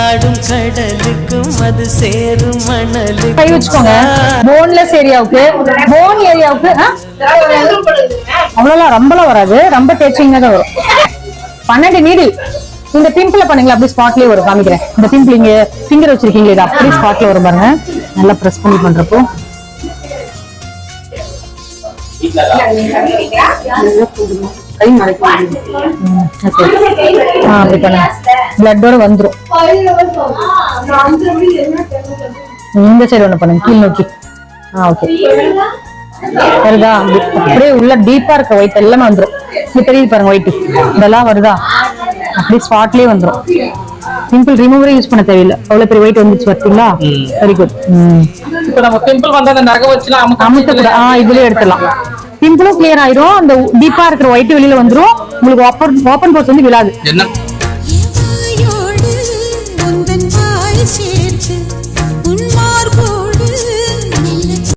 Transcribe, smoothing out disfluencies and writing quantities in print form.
ஆடும் கடலுக்கும் அது சேரும் மணலுக்கும். கை வச்சுக்கோங்க. போன்லெஸ் ஏரியாவுக்கு, போன் ஏரியாவுக்கு அவ்வளோலாம் ரொம்பலாம் வராது. ரொம்ப தேய்ச்சிங்கன்னா தான் வரும். 12 நீடில். இந்த பிம்பிள பண்ணுங்களா, அப்படியே ஸ்பாட்லயே வரும். காமிக்கிறேன். இந்த பிம்பிள் இங்க ஃபிங்கர் வச்சிருக்கீங்க, இது அப்படியே ஸ்பாட்ல வரும் பாருங்க. நல்லா பிரஸ் பண்ணி பண்றப்போ அப்படி பண்ணுங்க. பிளட்டோட வந்துரும். இந்த சைடு ஒண்ணு பண்ணுங்க, கீழ் நோக்கி. ஓகே, வருதா? அப்படியே உள்ள டீப்பா இருக்க ஒயிட் எல்லாமே வந்துரும். இங்க தெரியுது பாருங்க ஒயிட், இதெல்லாம் வருதா? அப்படியே ஸ்பாட்லயே வந்துரும். பிம்பிள் ரிமூவரே யூஸ் பண்ண தேவையில்லை. அவ்வளவு பெரிய வெயிட் வந்துச்சு பாத்தீங்களா? Very good. இப்போ நம்ம பிம்பிள் வந்தா அந்த நகை வச்சுலாம் அமுத்த கூட இதுலயே எடுத்துடலாம். பிம்பிளும் கிளியர் ஆயிரும். அந்த டீப்பா இருக்கிற ஒயிட் வெளியில வந்துரும். உங்களுக்கு ஓப்பன் போர்ஸ் வந்து விழாது.